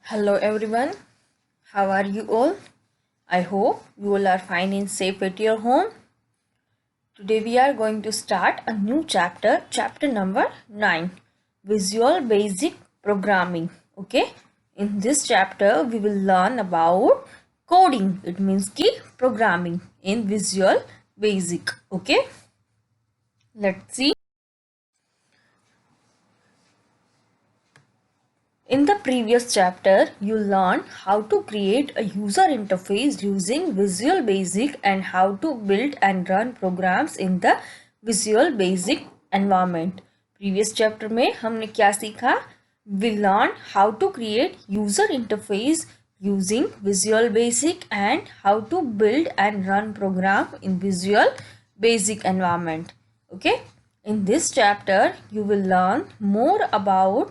Hello everyone, how are you all? I hope you all are fine and safe at your home. Today we are going to start a new chapter, chapter number 9, Visual Basic Programming. Okay, in this chapter we will learn about coding. It means key programming in Visual Basic. Okay, let's see. In the previous chapter, you learned how to create a user interface using Visual Basic and how to build and run programs in the Visual Basic environment. Previous chapter में हमने क्या सीखा? We learned how to create user interface using Visual Basic and how to build and run program in Visual Basic environment. Okay? In this chapter, you will learn more about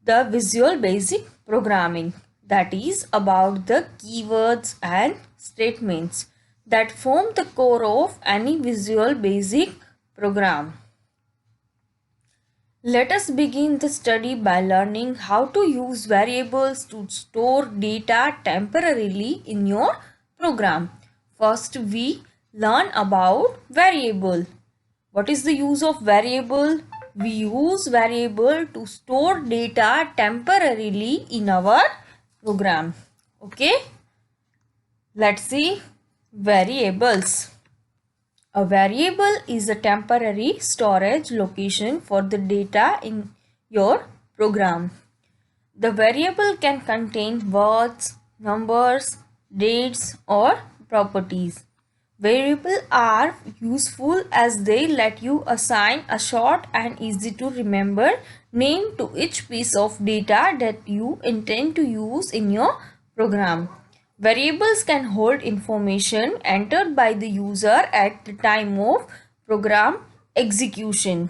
the Visual Basic programming, that is about the keywords and statements that form the core of any Visual Basic program. Let us begin the study by learning how to use variables to store data temporarily in your program. First, we learn about variable. What is the use of variable? We use variable to store data temporarily in our program. Okay, let's see variables. A variable is a temporary storage location for the data in your program. The variable can contain words, numbers, dates, or properties. Variables are useful as they let you assign a short and easy to remember name to each piece of data that you intend to use in your program. Variables can hold information entered by the user at the time of program execution.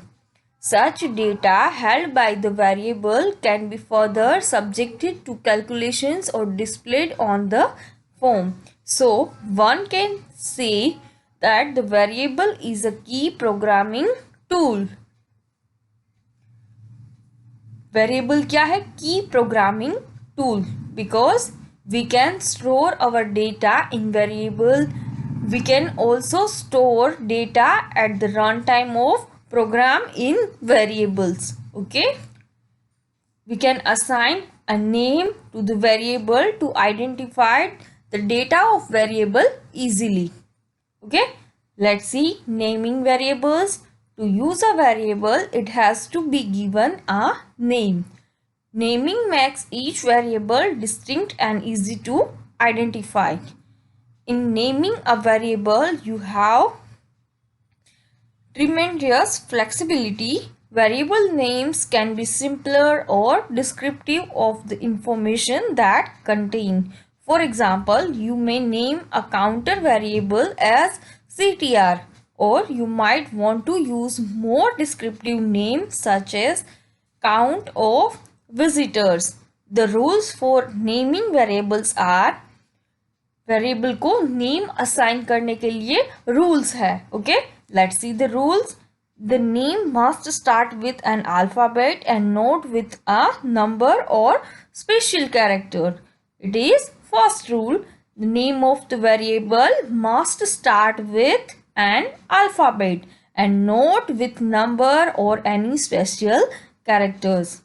Such data held by the variable can be further subjected to calculations or displayed on the form. So, one can say that the variable is a key programming tool. Variable क्या है? Key programming tool, because we can store our data in variable. We can also store data at the runtime of program in variables. Okay, we can assign a name to the variable to identify the data of variable easily. Okay, let's see naming variables. To use a variable, it has to be given a name. Naming makes each variable distinct and easy to identify. In naming a variable, you have tremendous flexibility. Variable names can be simpler or descriptive of the information that contain. For example, you may name a counter variable as CTR, or you might want to use more descriptive names such as count of visitors. The rules for naming variables are, variable को name assign करने के लिए rules है. Okay, let's see the rules. The name must start with an alphabet and not with a number और special character. It is first rule. The name of the variable must start with an alphabet and not with number और any special characters.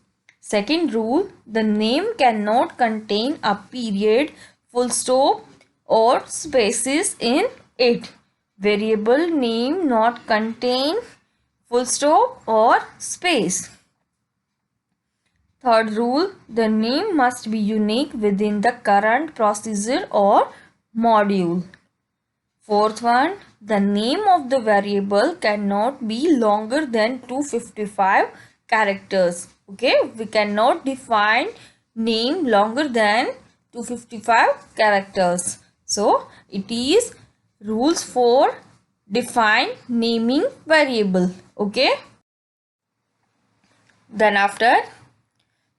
Second rule, the name cannot contain a period, full stop, or spaces in it. Variable name not contain full stop or space. Third rule, the name must be unique within the current procedure or module. Fourth one, the name of the variable cannot be longer than 255 characters. Okay, we cannot define name longer than 255 characters. So, it is rules for define naming variable. Okay. Then after,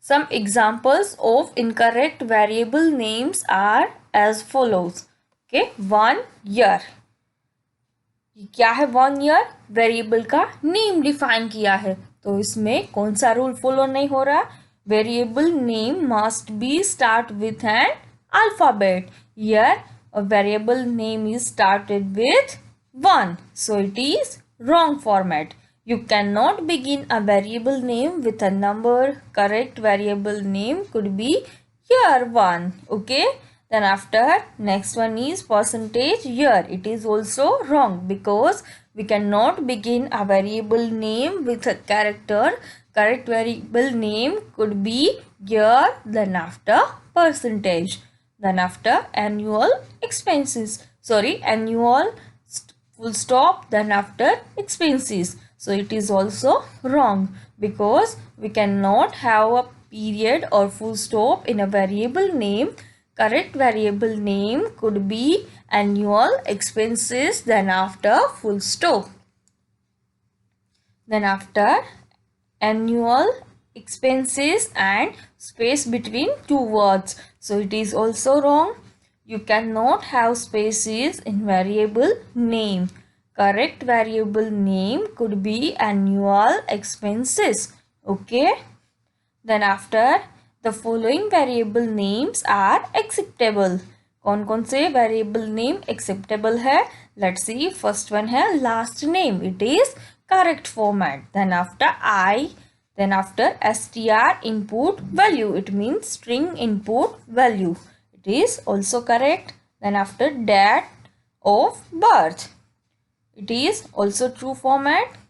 some examples of incorrect variable names are as follows. Okay, 1 year. क्या है 1 year? Variable का name define किया है, तो इसमें कौन सा rule follow नहीं हो रहा? variable name must be start with an alphabet. Here a variable name is started with 1. So it is wrong format. You cannot begin a variable name with a number. Correct variable name could be here 1. Okay. Then after next one is percentage. Here it is also wrong because we cannot begin a variable name with a character. Correct variable name could be year, then after percentage, then after annual expenses. Sorry, annual full stop, then after expenses. So it is also wrong because we cannot have a period or full stop in a variable name. Correct variable name could be annual expenses, then after full stop. Then after annual expenses and space between two words. So it is also wrong. You cannot have spaces in variable name. Correct variable name could be annual expenses. Okay. Then after the following variable names are acceptable. कौन कौन से variable name acceptable है? Let's see. First one है last name. It is correct format. Then after I, then after str input value, it means string input value. It is also correct. Then after date of birth, it is also true format.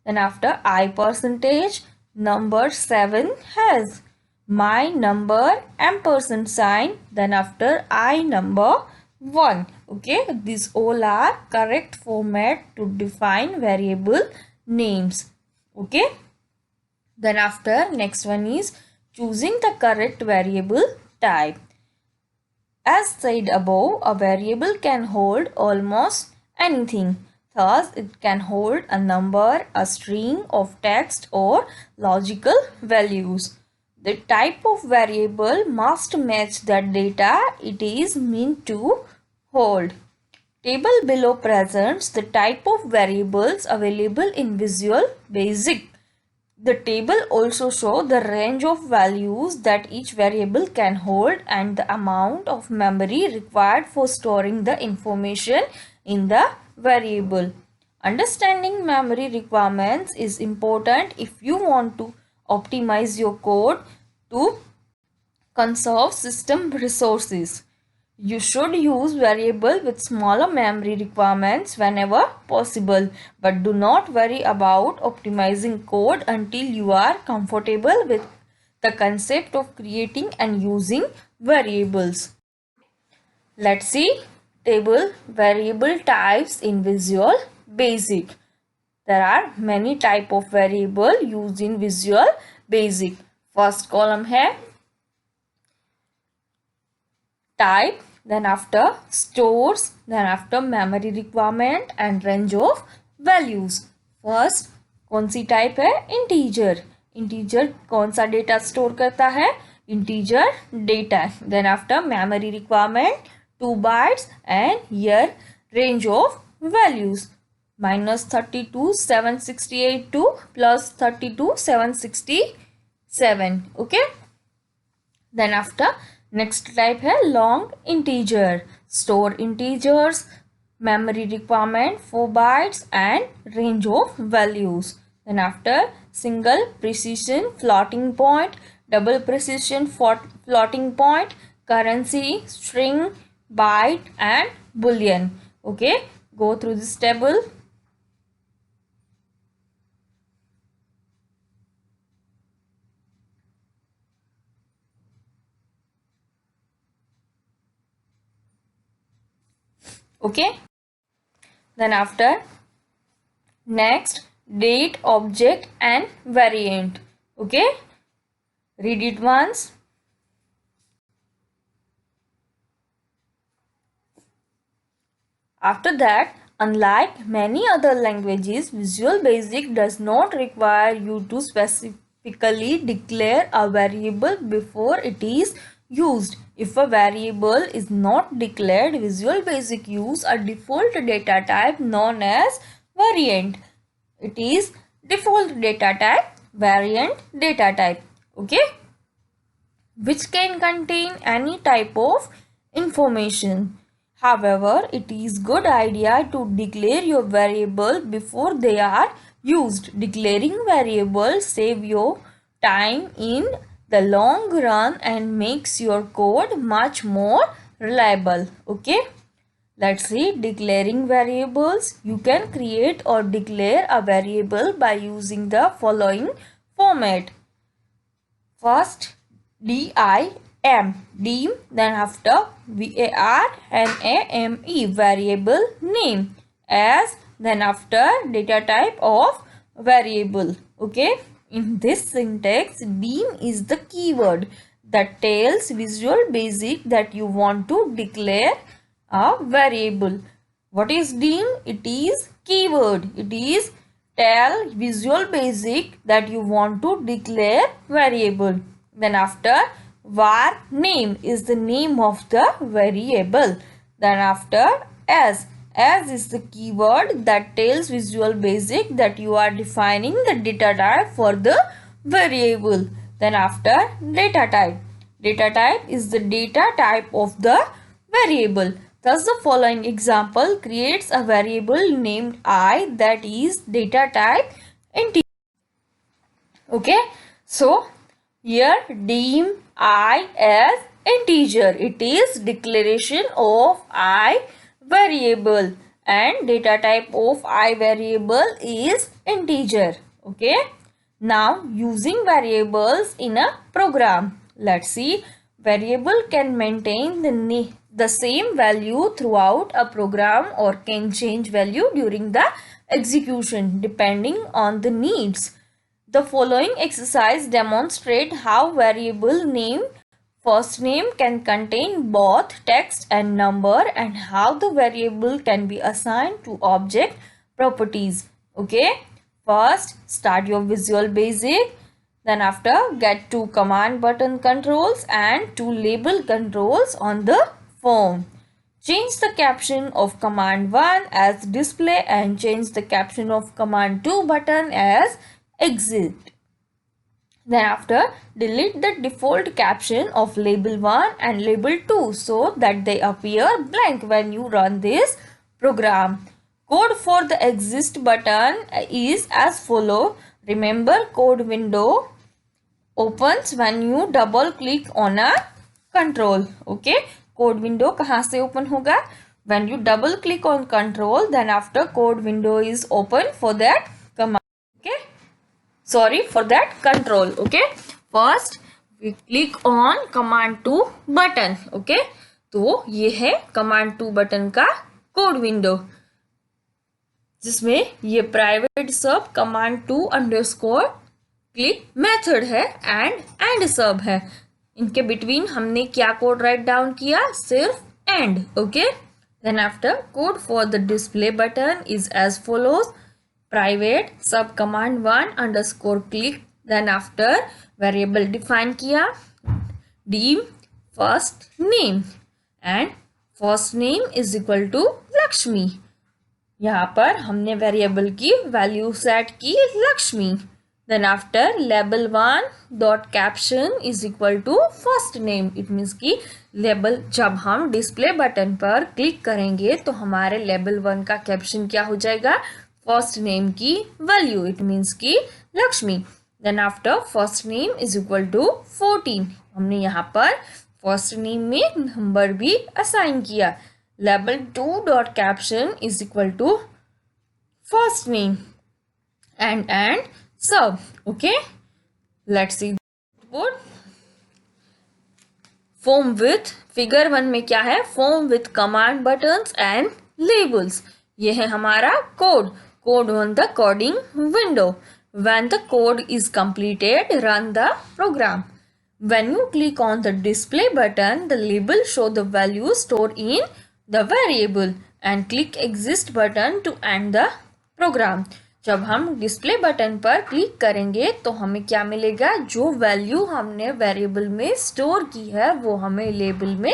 Then after I percentage, number 7 has my number ampersand sign, then after I number 1. Okay, these all are correct format to define variable names. Okay, then after next one is choosing the correct variable type. As said above, a variable can hold almost anything. Thus, it can hold a number, a string of text, or logical values. The type of variable must match the data it is meant to hold. Table below presents the type of variables available in Visual Basic. The table also shows the range of values that each variable can hold and the amount of memory required for storing the information in the variable. Understanding memory requirements is important if you want to optimize your code to conserve system resources. You should use variable with smaller memory requirements whenever possible, but do not worry about optimizing code until you are comfortable with the concept of creating and using variables. Let's see table variable types in Visual Basic. There are many type of variable used in Visual Basic. First column है type, then after stores, then after memory requirement and range of values. First कौन सी type है? Integer. Integer कौन सा data store करता है? Integer data. Then after memory requirement 2 bytes and here range of values -32 768 to +32 767. Okay. Then after next type है long integer. Store integers, memory requirement 4 bytes and range of values. Then after single precision floating point, double precision floating point, currency, string, byte and boolean. Okay, go through this table. Okay, then after next date, object and variant. Okay, read it once. After that, unlike many other languages, Visual Basic does not require you to specifically declare a variable before it is used. If a variable is not declared, Visual Basic use a default data type known as variant. It is default data type, variant data type. Okay. which can contain any type of information. However, it is good idea to declare your variable before they are used. Declaring variables save your time in the long run and makes your code much more reliable. Okay. Let's see, declaring variables. You can create or declare a variable by using the following format. First, dim, dim, then after varname, variable name, as, then after data type of variable. Okay, in this syntax, dim is the keyword that tells Visual Basic that you want to declare a variable. What is dim? It is keyword. It is tell Visual Basic that you want to declare variable. Then after var name is the name of the variable. Then after as is the keyword that tells Visual Basic that you are defining the data type for the variable. Then after data type is the data type of the variable. Thus, the following example creates a variable named I that is data type integer. Okay, so here dim I as integer. It is declaration of I variable and data type of I variable is integer. Okay, now using variables in a program. Let's see, variable can maintain the same value throughout a program or can change value during the execution depending on the needs. The following exercise demonstrate how variable name first name can contain both text and number and how the variable can be assigned to object properties. Okay, first start your Visual Basic. Then after get 2 command button controls and 2 label controls on the form. Change the caption of command 1 as display and change the caption of command 2 button as exit. Then after delete the default caption of label 1 and label 2 so that they appear blank when you run this program. Code for the exit button is as follow. Remember, code window opens when you double click on a control. Okay, code window कहाँ से open होगा? When you double click on control, then after code window is open for that command. Okay, sorry, for that control. Okay, first we click on command 2 button. Okay, तो ये है command 2 button का code window जिसमें ये private सब command 2 underscore click method है and सब है. इनके बिटवीन हमने क्या कोड राइट डाउन किया? सिर्फ end. Okay, then after code for the display button is as follows. Private sub command 1 underscore click. Then after variable define किया dim first name and first name is equal to Lakshmi. यहाँ पर हमने variable की value set की Lakshmi. Then after label 1 dot caption is equal to first name. It means कि label जब हम display button पर क्लिक करेंगे तो हमारे label 1 का कैप्शन क्या हो जाएगा? फर्स्ट नेम की वैल्यू. इट मीन्स कि Lakshmi. Then after first name is equal to 14. हमने यहाँ पर फर्स्ट नेम में नंबर भी असाइन किया. label 2 dot caption is equal to first name and sub. Okay, let's see board. Form with figure 1 में क्या है? Form with command buttons and labels. ये है हमारा code on the coding window. When the code is completed, run the program. When you click on the display button, the label show the value stored in the variable and click exit button to end the program. जब हम display button पर click करेंगे तो हमें क्या मिलेगा? जो value हमने वेरिएबल में स्टोर की है वो हमें लेबल में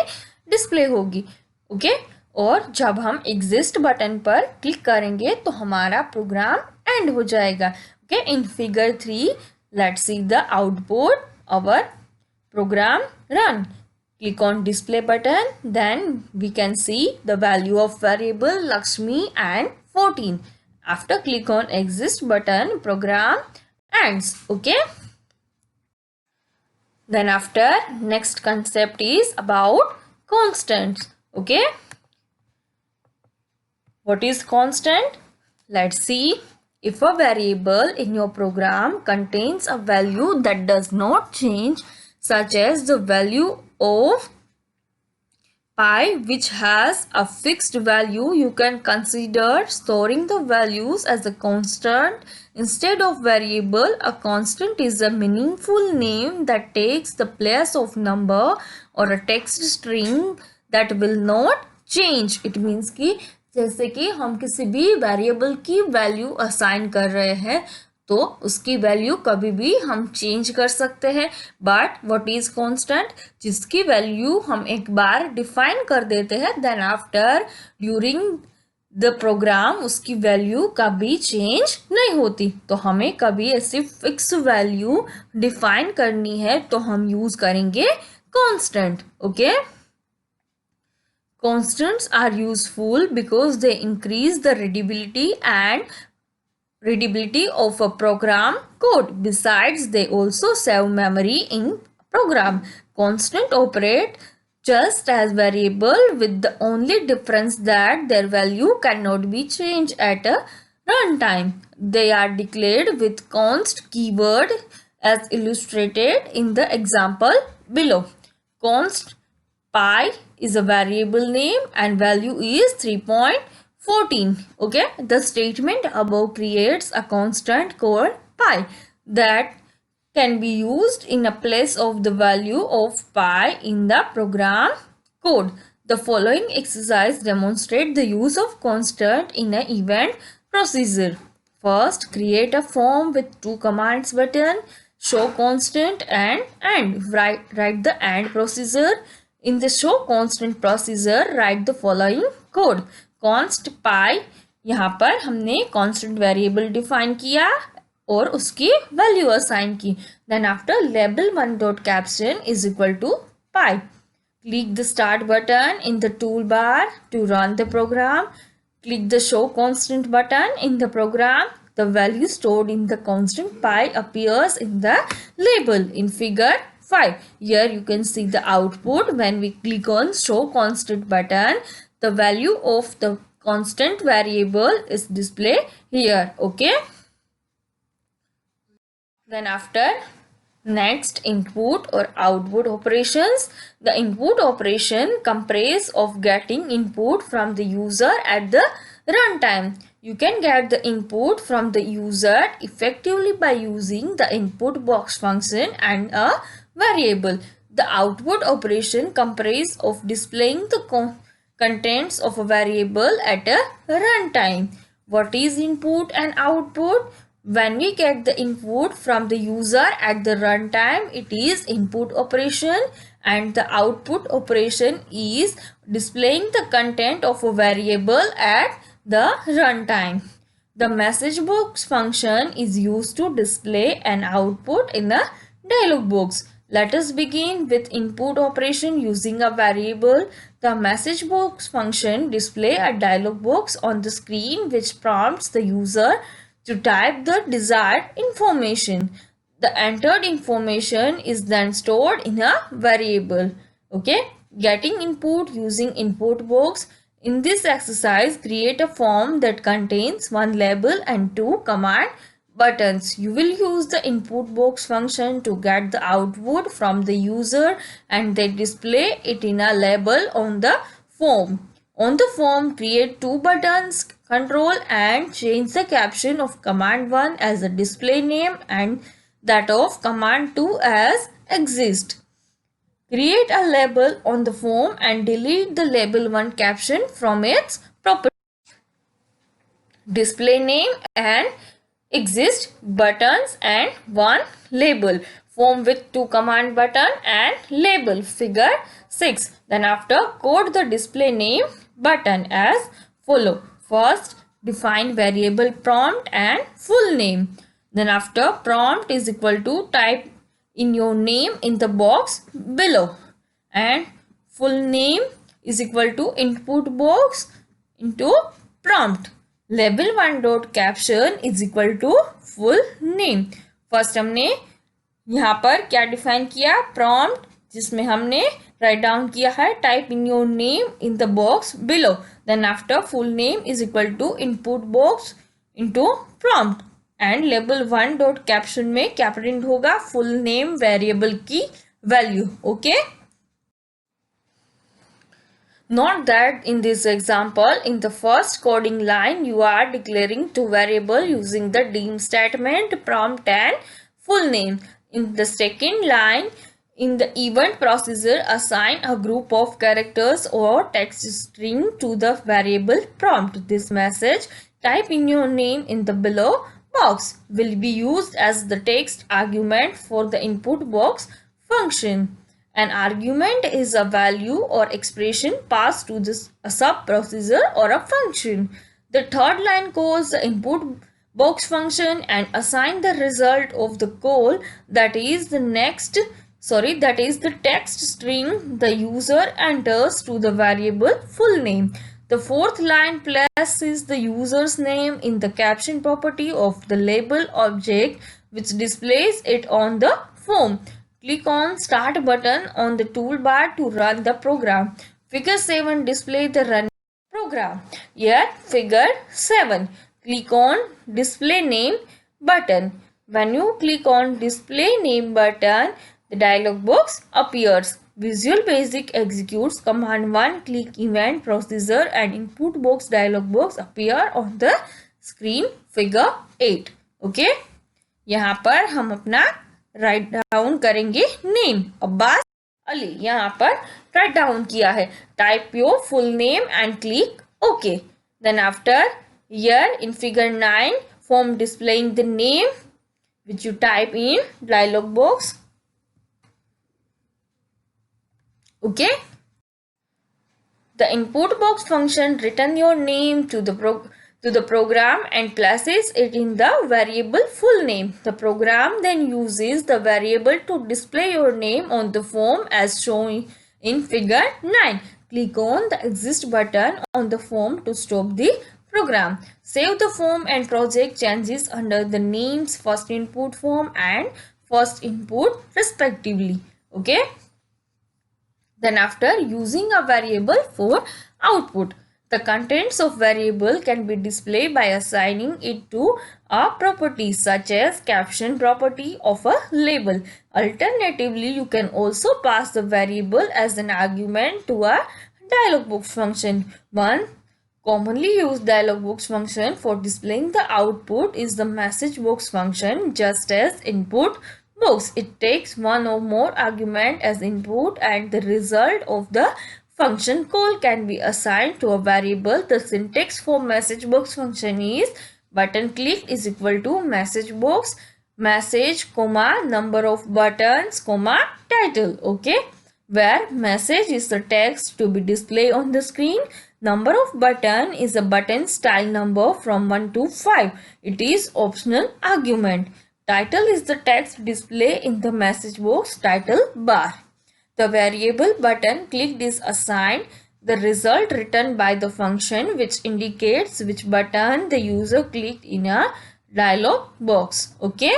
डिस्प्ले होगी. ओके, और जब हम एग्जिस्ट बटन पर क्लिक करेंगे तो हमारा प्रोग्राम एंड हो जाएगा. Okay, in figure 3 let's see the output. Our program run. Click on display button, then we can see the value of variable Lakshmi and 14. After click on exist button, program ends. Okay. Then after, next concept is about constants. Okay. What is constant? Let's see. If a variable in your program contains a value that does not change, such as the value of pi which has a fixed value, you can consider storing the values as a constant instead of variable. A constant is a meaningful name that takes the place of number or a text string that will not change. It means कि जैसे कि हम किसी भी variable की value assign कर रहे हैं तो उसकी वैल्यू कभी भी हम चेंज कर सकते हैं. But what is constant? जिसकी वैल्यू हम एक बार डिफाइन कर देते हैं, then after during the program उसकी वैल्यू कभी चेंज नहीं होती. तो हमें कभी ऐसी फिक्स वैल्यू डिफाइन करनी है तो हम यूज करेंगे constant. Okay. Constants are useful because they increase the readability of a program code. Besides, they also save memory in program. Constant operate just as variable with the only difference that their value cannot be changed at a runtime. They are declared with const keyword as illustrated in the example below. Const pi is a variable name and value is 3.14. Okay, the statement above creates a constant called pi that can be used in a place of the value of pi in the program code. The following exercise demonstrate the use of constant in an event procedure. First, create a form with two commands button, show constant and end. Write the and procedure. In the show constant procedure, write the following code. Const pi, यहाँ पर हमने constant variable define किया और उसकी value assign की. Then after label1.caption is equal to pi. Click the start button in the toolbar to run the program. Click the show constant button in the program. The value stored in the constant pi appears in the label in figure 5. Here you can see the output. When we click on show constant button, the value of the constant variable is displayed here. Okay. Then after, next input or output operations. The input operation comprises of getting input from the user at the runtime. You can get the input from the user effectively by using the input box function and a variable. The output operation comprises of displaying the contents of a variable at a runtime. What is input and output? When we get the input from the user at the runtime, it is input operation, and the output operation is displaying the content of a variable at the runtime. The message box function is used to display an output in a dialog box. Let us begin with input operation using a variable. The message box function displays a dialog box on the screen which prompts the user to type the desired information. The entered information is then stored in a variable. Okay, getting input using input box. In this exercise, create a form that contains one label and two command buttons. You will use the input box function to get the output from the user and they display it in a label on the form. On the form, create two buttons, control and change the caption of command 1 as a display name and that of command 2 as exist. Create a label on the form and delete the label 1 caption from its property. Display name and exist buttons and one label. Form with two command button and label figure 6. Then after, code the display name button as follow. First, define variable prompt and full name. Then after, prompt is equal to type in your name in the box below, and full name is equal to input box into prompt. Label 1 dot caption is equal to full name. First हमने यहाँ पर क्या define किया, prompt, जिसमें हमने right down किया है type in your name in the box below, then after full name is equal to input box into prompt, and label 1 dot caption में क्या प्रिंट होगा, फुल नेम वेरिएबल की value. Okay. Note that in this example, in the first coding line, you are declaring two variables using the dim statement, prompt and full name. In the second line, in the event procedure, assign a group of characters or text string to the variable prompt. This message, type in your name in the below box, will be used as the text argument for the input box function. An argument is a value or expression passed to this a sub-procedure or a function. The third line calls the input box function and assign the result of the call, that is the text string the user enters to the variable full name. The fourth line places the user's name in the caption property of the label object, which displays it on the form. Click on Start button on the toolbar to run the program. Figure 7 display the run program. Here, Figure 7. Click on Display Name button. When you click on Display Name button, the dialog box appears. Visual Basic executes command 1 click event procedure and input box dialog box appear on the screen. Figure 8. Okay. यहाँ पर हम अपना write down करेंगे name Abbas Ali. यहाँ पर write down किया है, type your full name and click okay. Then after here in figure 9 form displaying the name which you type in dialog box. Okay. The input box function return your name to the program and places it in the variable full name. The program then uses the variable to display your name on the form as shown in figure 9. Click on the exit button on the form to stop the program. Save the form and project changes under the names first input form and first input respectively. Okay. Then after using a variable for output, the contents of variable can be displayed by assigning it to a property such as caption property of a label. Alternatively, you can also pass the variable as an argument to a dialog box function. One commonly used dialog box function for displaying the output is the message box function, just as input box. It takes one or more argument as input and the result of the function call can be assigned to a variable. The syntax for message box function is button clicked is equal to message box message comma number of buttons comma title. Okay, where message is the text to be displayed on the screen. Number of button is a button style number from 1 to 5. It is optional argument. Title is the text display in the message box title bar. The variable button clicked is assigned the result returned by the function, which indicates which button the user clicked in a dialog box. Okay.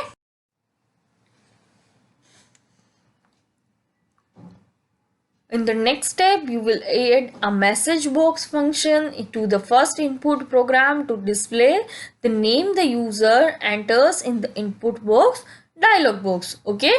In the next step, you will add a message box function to the first input program to display the name the user enters in the input box dialog box. Okay.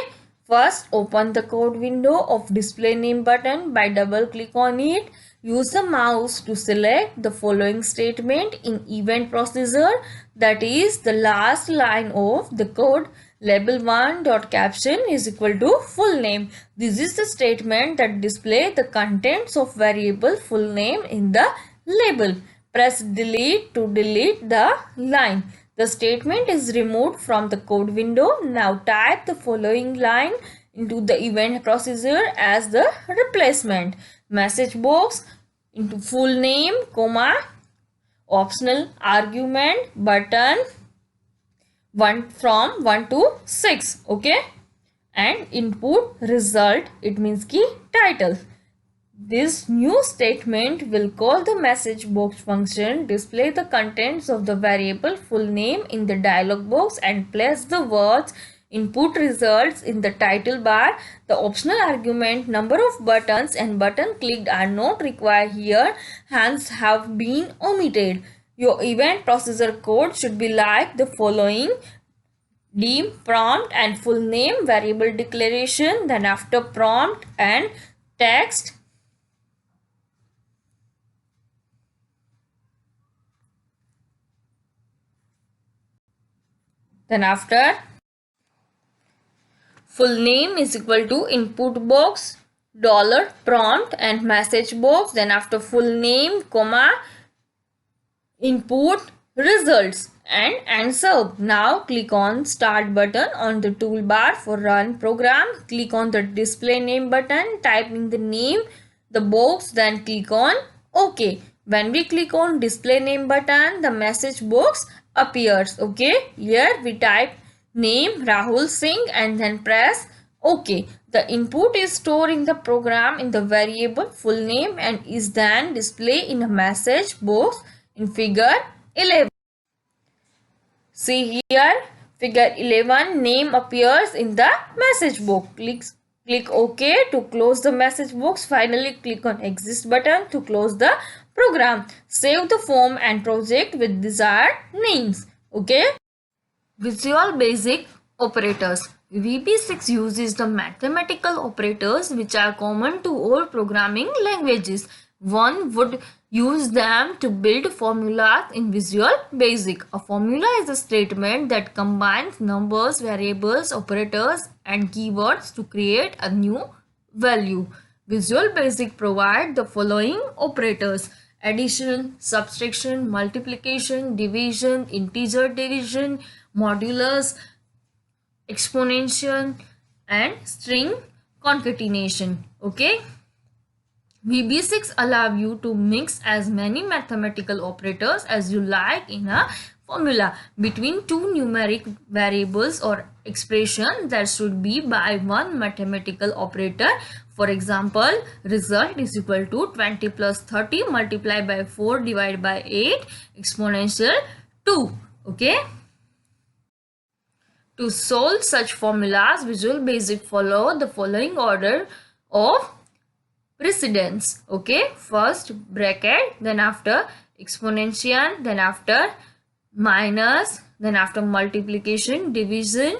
First, open the code window of display name button by double click on it. Use the mouse to select the following statement in event procedure, that is the last line of the code. Label 1 dot caption is equal to full name. This is the statement that display the contents of variable full name in the label. Press delete to delete the line. The statement is removed from the code window. Now type the following line into the event procedure as the replacement. Message box into full name, comma, optional argument, button 1 from 1 to 6. Okay. and input result, it means key title. This new statement will call the message box function, display the contents of the variable full name in the dialog box and place the words input results in the title bar. The optional argument number of buttons and button clicked are not required here, hence have been omitted. Your event processor code should be like the following: dim prompt and full name variable declaration, then after prompt and text, then after full name is equal to input box dollar prompt and message box, then after full name comma input results and answer. Now click on start button on the toolbar for run program. Click on the display name button, type in the name, the box, then click on OK. When we click on display name button, the message box appears. Okay, here we type name Rahul Singh and then press OK. The input is stored in the program in the variable full name and is then displayed in a message box in figure 11. See here, figure 11, name appears in the message box. Click OK to close the message box. Finally, click on exit button to close the program. Save the form and project with desired names. Okay. Visual Basic Operators. VB6 uses the mathematical operators which are common to all programming languages. One would use them to build formulas in Visual Basic. A formula is a statement that combines numbers, variables, operators, and keywords to create a new value. Visual Basic provides the following operators: addition, subtraction, multiplication, division, integer division, modulus, exponential, and string concatenation. Okay. VB6 allow you to mix as many mathematical operators as you like in a formula between two numeric variables or expression that should be by one mathematical operator. For example, result is equal to 20 plus 30 multiplied by 4 divided by 8 exponential 2. Okay. To solve such formulas, Visual Basic follow the following order of precedence. Okay, first bracket, then after exponential, then after minus, then after multiplication, division,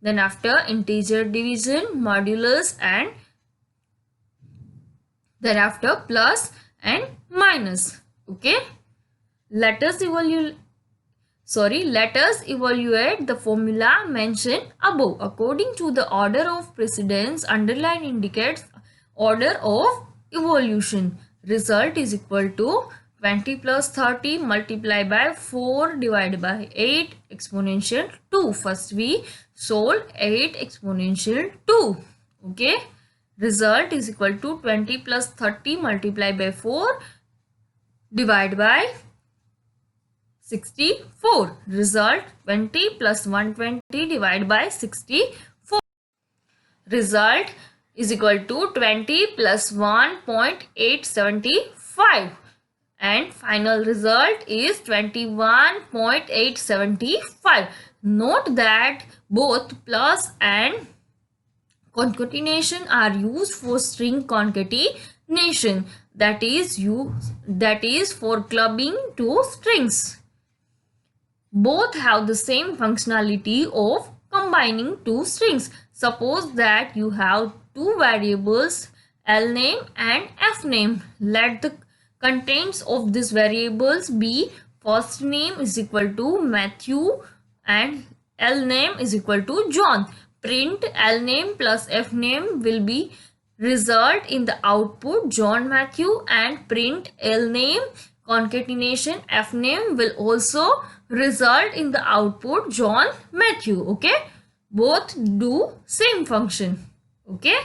then after integer division, modulus, and then after plus and minus. Okay, let us evaluate the formula mentioned above. According to the order of precedence, underline indicates order of evolution. Result is equal to 20 plus 30 multiplied by 4 divided by 8 exponential 2. First we solve 8 exponential 2. Okay. Result is equal to 20 plus 30 multiplied by 4 divided by 64. Result 20 plus 120 divided by 64. Result is equal to 20 plus 1.875 and final result is 21.875. Note that both plus and concatenation are used for string concatenation, that is for clubbing two strings. Both have the same functionality of combining two strings. Suppose that you have two variables lname and fname. Let the contents of these variables be first name is equal to Matthew and lname is equal to John. Print lname plus fname will be result in the output John Matthew, and print lname concatenation fname will also result in the output John Matthew. Okay, both do same function. Okay.